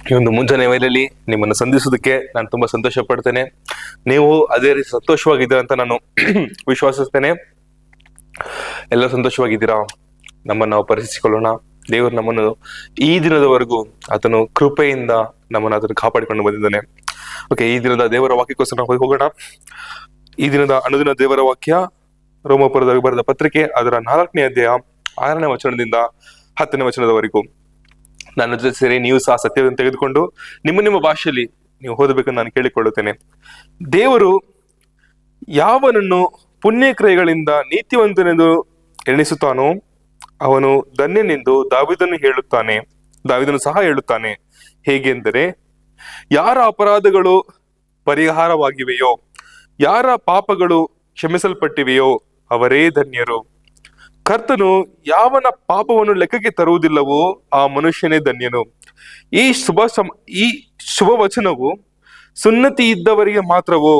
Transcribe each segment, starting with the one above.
ಈ ಒಂದು ಮುಂಜಾನೆ ವೇಳೆಯಲ್ಲಿ ನಿಮ್ಮನ್ನು ಸಂಧಿಸೋದಕ್ಕೆ ನಾನು ತುಂಬಾ ಸಂತೋಷ ಪಡ್ತೇನೆ. ನೀವು ಅದೇ ರೀತಿ ಸಂತೋಷವಾಗಿದ್ದೀರಾ ಅಂತ ನಾನು ವಿಶ್ವಾಸಿಸ್ತೇನೆ. ಎಲ್ಲ ಸಂತೋಷವಾಗಿದ್ದೀರಾ? ನಮ್ಮನ್ನು ನಾವು ಪರಿಹರಿಸಿಕೊಳ್ಳೋಣ. ದೇವರು ನಮ್ಮನ್ನು ಈ ದಿನದವರೆಗೂ ಆತನು ಕೃಪೆಯಿಂದ ನಮ್ಮನ್ನು ಅದನ್ನು ಕಾಪಾಡಿಕೊಂಡು ಬಂದಿದ್ದಾನೆ. ಓಕೆ, ಈ ದಿನದ ದೇವರ ವಾಕ್ಯಕ್ಕೋಸ್ಕರ ನಾವು ಹೋಗೋಣ. ಈ ದಿನದ ಅನುದಿನ ದೇವರ ವಾಕ್ಯ ರೋಮಾಪುರದವರಿಗೆ ಬರೆದ ಪತ್ರಿಕೆ ಅದರ 4ನೇ ಅಧ್ಯಾಯ 6ನೇ ವಚನದಿಂದ 10ನೇ ವಚನದವರೆಗೂ. ನನ್ನ ಜೊತೆ ಸೇರಿ ನೀವು ಸಹ ಸತ್ಯವನ್ನು ತೆಗೆದುಕೊಂಡು ನಿಮ್ಮ ಭಾಷೆಯಲ್ಲಿ ನೀವು ಓದಬೇಕಂತ ನಾನು ಕೇಳಿಕೊಳ್ಳುತ್ತೇನೆ. ದೇವರು ಯಾವನನ್ನು ಪುಣ್ಯ ಕ್ರಿಯೆಗಳಿಂದ ನೀತಿವಂತನೆಂದು ಎಣಿಸುತ್ತಾನೋ ಅವನು ಧನ್ಯನೆಂದು ದಾವೀದನು ಸಹ ಹೇಳುತ್ತಾನೆ. ಹೇಗೆಂದರೆ, ಯಾರ ಅಪರಾಧಗಳು ಪರಿಹಾರವಾಗಿವೆಯೋ, ಯಾರ ಪಾಪಗಳು ಕ್ಷಮಿಸಲ್ಪಟ್ಟಿವೆಯೋ ಅವರೇ ಧನ್ಯರು. ಕರ್ತನು ಯಾವನ ಪಾಪವನ್ನು ಲೆಕ್ಕಕ್ಕೆ ತರುವುದಿಲ್ಲವೋ ಆ ಮನುಷ್ಯನೇ ಧನ್ಯನು. ಈ ಶುಭ ವಚನವು ಸುನ್ನತಿ ಇದ್ದವರಿಗೆ ಮಾತ್ರವೋ,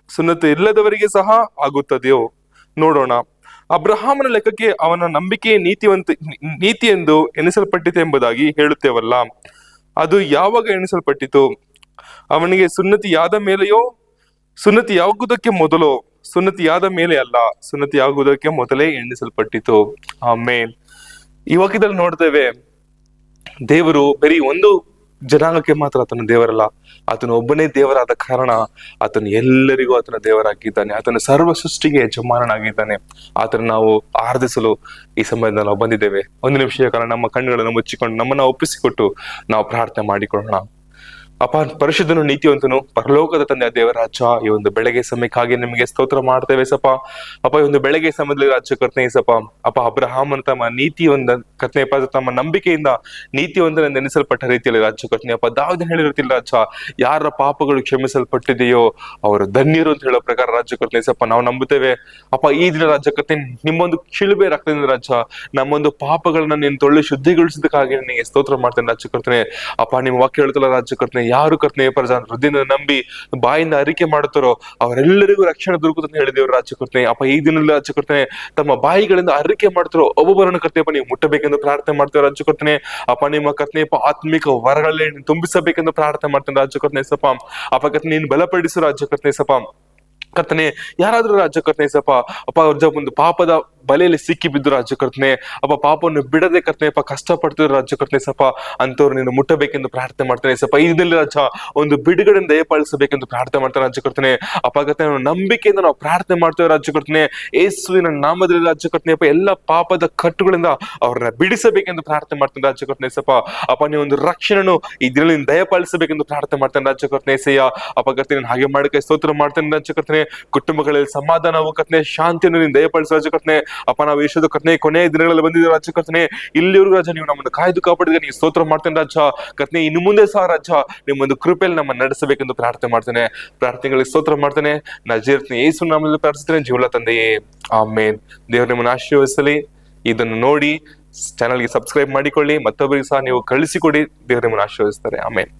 ಸುನ್ನತಿ ಇಲ್ಲದವರಿಗೆ ಸಹ ಆಗುತ್ತದೆಯೋ? ನೋಡೋಣ. ಅಬ್ರಹಾಮನ ಲೆಕ್ಕಕ್ಕೆ ಅವನ ನಂಬಿಕೆ ನೀತಿ ಎಂದು ಎಣಿಸಲ್ಪಟ್ಟಿತು ಎಂಬುದಾಗಿ ಹೇಳುತ್ತೇವಲ್ಲ, ಅದು ಯಾವಾಗ ಎಣಿಸಲ್ಪಟ್ಟಿತು? ಅವನಿಗೆ ಸುನ್ನತಿಯಾದ ಮೇಲೆಯೋ, ಸುನ್ನತಿಯಾಗುವುದಕ್ಕೆ ಮೊದಲೋ? ಸುನ್ನತಿಯಾದ ಮೇಲೆ ಅಲ್ಲ, ಸುನ್ನತಿಯಾಗುವುದಕ್ಕೆ ಮೊದಲೇ ಎಣಿಸಲ್ಪಟ್ಟಿತು. ಆಮೇನ್. ಈ ವಾಕ್ಯದಲ್ಲಿ ನೋಡ್ತೇವೆ, ದೇವರು ಬರೀ ಒಂದು ಜನಾಂಗಕ್ಕೆ ಮಾತ್ರ ಆತನ ದೇವರಲ್ಲ, ಆತನು ಒಬ್ಬನೇ ದೇವರಾದ ಕಾರಣ ಆತನು ಎಲ್ಲರಿಗೂ ಆತನ ದೇವರಾಗಿದ್ದಾನೆ. ಆತನ ಸರ್ವ ಸೃಷ್ಟಿಗೆ ಯಜಮಾನನಾಗಿದ್ದಾನೆ. ಆತನ ನಾವು ಆರಾಧಿಸಲು ಈ ಸಮಯದಲ್ಲಿ ನಾವು ಬಂದಿದ್ದೇವೆ. ಒಂದು ನಿಮಿಷ ಕಾರಣ ನಮ್ಮ ಕಣ್ಣುಗಳನ್ನು ಮುಚ್ಚಿಕೊಂಡು ನಮ್ಮನ್ನ ಒಪ್ಪಿಸಿಕೊಟ್ಟು ನಾವು ಪ್ರಾರ್ಥನೆ ಮಾಡಿಕೊಳ್ಳೋಣ. ಅಪ್ಪ, ಪರಿಶುದ್ಧನು ನೀತಿವಂತನು ಪರಲೋಕದ ತಂದೆ ದೇವರಾಜ, ಈ ಒಂದು ಬೆಳಗ್ಗೆ ಸಮಯಕ್ಕಾಗಿ ನಿಮಗೆ ಸ್ತೋತ್ರ ಮಾಡ್ತೇವೆ ಸಪ. ಅಪ್ಪ, ಈ ಒಂದು ಬೆಳಗ್ಗೆ ಸಮಯದಲ್ಲಿ ರಾಜ್ಯ ಕರ್ತನೆ ಸಪ. ಅಪ್ಪ, ಅಬ್ರಹಾಮನ್ ತಮ್ಮ ಕರ್ತನೆ ತಮ್ಮ ನಂಬಿಕೆಯಿಂದ ನೀತಿವಂತನೆಂದು ಎನಿಸಲ್ಪಟ್ಟ ರೀತಿಯಲ್ಲಿ ರಾಜ್ಯ ಕರ್ತನೆ ಅಪ್ಪ. ದಾವೀದನು ಹೇಳಿರುತ್ತಿಲ್ಲ ರಾಜ, ಯಾರ ಪಾಪಗಳು ಕ್ಷಮಿಸಲ್ಪಟ್ಟಿದೆಯೋ ಅವರು ಧನ್ಯರು ಅಂತ ಹೇಳೋ ಪ್ರಕಾರ ರಾಜ್ಯ ಕರ್ತನೆ ಸಪ ನಾವು ನಂಬುತ್ತೇವೆ. ಅಪ್ಪ, ಈ ದಿನ ರಾಜ್ಯ ಕರ್ತನೆ ನಿಮ್ಮೊಂದು ಶಿಲುಬೆ ರಕ್ತದಿಂದ ರಾಜ ನಮ್ಮೊಂದು ಪಾಪಗಳನ್ನ ನೀನು ತೊಳ್ಳಿ ಶುದ್ಧಿಗೊಳಿಸಿದಕ್ಕಾಗಿ ನಿನಗೆ ಸ್ತೋತ್ರ ಮಾಡ್ತೇನೆ ರಾಜ್ಯ ಕರ್ತನೆ ಅಪ್ಪ. ನಿಮ್ಮ ವಾಕ್ಯ ಹೇಳುತ್ತಲ್ಲ ರಾಜ್ಯ ಕರ್ತನೆ, ಯಾರು ಕರ್ತನೆ ಹೃದಯದಿಂದ ನಂಬಿ ಬಾಯಿಂದ ಅರಿಕೆ ಮಾಡುತ್ತಾರೋ ಅವರೆಲ್ಲರಿಗೂ ರಕ್ಷಣೆ ದೊರಕುತ್ತದೆ ಹೇಳಿದೇವ್ರು ರಾಜ್ಯ ಕರ್ತನೆ ಅಪ್ಪ. ಈ ದಿನದಲ್ಲಿ ರಾಜ್ಯ ಕರ್ತನೆ ತಮ್ಮ ಬಾಯಿಗಳಿಂದ ಅರಿಕೆ ಮಾಡ್ತಾರೋ ಒಬ್ಬೊಬ್ಬರನ್ನು ಕರ್ತನೆಯಪ್ಪ ನೀವು ಮುಟ್ಟಬೇಕೆಂದು ಪ್ರಾರ್ಥನೆ ಮಾಡ್ತೇವೆ ರಾಜ್ಯ ಕರ್ತನೆ ಅಪ್ಪ. ನಿಮ್ಮ ಕರ್ತನೆಯಪ್ಪ ಆತ್ಮಿಕ ವರಗಳಲ್ಲಿ ತುಂಬಿಸಬೇಕೆಂದು ಪ್ರಾರ್ಥನೆ ಮಾಡ್ತೇನೆ ರಾಜ್ಯ ಕರ್ತನೆ ಸಪ. ಅಪ್ಪ ಕರ್ತನೆ ನೀನು ಬಲಪಡಿಸು ರಾಜ್ಯ ಕರ್ತನೆ ಸಪ. ಕರ್ತನೆ ಯಾರಾದ್ರೂ ರಾಜ್ಯ ಕರ್ತನೆ ಸಪ ಅಪ್ಪ ಒಂದು ಪಾಪದ ಬಲೆಯಲ್ಲಿ ಸಿಕ್ಕಿ ಬಿದ್ದು ರಾಜ್ಯ ಕರ್ತನೆ ಅಪ್ಪ, ಪಾಪವನ್ನು ಬಿಡದೆ ಕರ್ತನೆಯಪ್ಪ ಕಷ್ಟಪಡ್ತಿದ್ರು ರಾಜ್ಯ ಕರ್ತನೆ ಸಪ, ಅಂತವ್ರು ನೀನು ಮುಟ್ಟಬೇಕೆಂದು ಪ್ರಾರ್ಥನೆ ಮಾಡ್ತೇನೆ ಸಪ. ಇದರಲ್ಲಿ ರಾಜ ಒಂದು ಬಿಡುಗಡೆಯನ್ನು ದಯಪಾಲಿಸಬೇಕೆಂದು ಪ್ರಾರ್ಥನೆ ಮಾಡ್ತೇನೆ ರಾಜ್ಯ ಕರ್ತನೆ ಅಪ್ಪ. ಕರ್ತನೆ ನಂಬಿಕೆಯಿಂದ ನಾವು ಪ್ರಾರ್ಥನೆ ಮಾಡ್ತೇವೆ ರಾಜ್ಯ ಕರ್ತನೆ ಯೇಸುವಿನ ನಾಮದಲ್ಲಿ ರಾಜ್ಯ ಕರ್ತನೆಯಪ್ಪ. ಎಲ್ಲ ಪಾಪದ ಕಟ್ಟುಗಳಿಂದ ಅವ್ರನ್ನ ಬಿಡಿಸಬೇಕೆಂದು ಪ್ರಾರ್ಥನೆ ಮಾಡ್ತೇನೆ ರಾಜ್ಯ ಕರ್ತನೆ ಸಪ. ಅಪ್ಪ, ನೀವು ಒಂದು ರಕ್ಷಣೆಯನ್ನು ಈ ದಿನದಲ್ಲಿ ದಯಪಾಲಿಸಬೇಕೆಂದು ಪ್ರಾರ್ಥನೆ ಮಾಡ್ತೇನೆ ರಾಜ್ಯ ಕರ್ತನೆ ಸೇಯ ಅಪ್ಪ. ಕರ್ತನೆ ಹಾಗೆ ಮಾಡಕ್ಕೆ ಸ್ತೋತ್ರ ಮಾಡ್ತೇನೆ ರಾಜ್ಯ ಕರ್ತನೆ. ಕುಟುಂಬಗಳಲ್ಲಿ ಸಮಾಧಾನವು ಕರ್ತನೆ ಶಾಂತಿಯನ್ನು ನೀನು ದಯಪಾಲಿಸ ರಾಜ್ಯ ಕರ್ತನೆ ಅಪ್ಪ. ನಾವು ಯೇಸುವಿನ ಕರ್ತನೆ ಕೊನೆಯ ದಿನಗಳಲ್ಲಿ ಬಂದಿದ್ದೇವೆ ರಾಜ್ಯ ಕರ್ತನೆ. ಇಲ್ಲಿವರೆಗೂ ರಾಜ ನೀವು ನಮ್ಮನ್ನು ಕಾಯ್ದು ಕಾಪಾಡಿದ್ರೆ ನೀವು ಸ್ತೋತ್ರ ಮಾಡ್ತೇನೆ ರಾಜ ಕರ್ತನೆ. ಇನ್ನು ಮುಂದೆ ಸಹ ರಾಜ ನಿಮ್ಮೊಂದು ಕೃಪೆಯಲ್ಲಿ ನಮ್ಮನ್ನು ನಡೆಸಬೇಕೆಂದು ಪ್ರಾರ್ಥನೆ ಮಾಡ್ತೇನೆ. ಪ್ರಾರ್ಥನೆಗಳಿಗೆ ಸ್ತೋತ್ರ ಮಾಡ್ತೇನೆ. ನಜರೇತಿನ ಯೇಸು ನಾಮದಲ್ಲಿ ಪ್ರಾರ್ಥಿಸ್ತೇನೆ ಜೀವನ ತಂದೆಯೇ, ಆಮೇನ್. ದೇವರು ನಿಮ್ಮನ್ನು ಆಶೀರ್ವದಿಸಲಿ. ಇದನ್ನು ನೋಡಿ ಚಾನಲ್ಗೆ ಸಬ್ಸ್ಕ್ರೈಬ್ ಮಾಡಿಕೊಳ್ಳಿ, ಮತ್ತೊಬ್ಬರಿಗೆ ಸಹ ನೀವು ಕಳಿಸಿಕೊಡಿ. ದೇವರು ನಿಮ್ಮನ್ನು ಆಶೀರ್ವದಿಸ್ತಾರೆ. ಆಮೇನ್.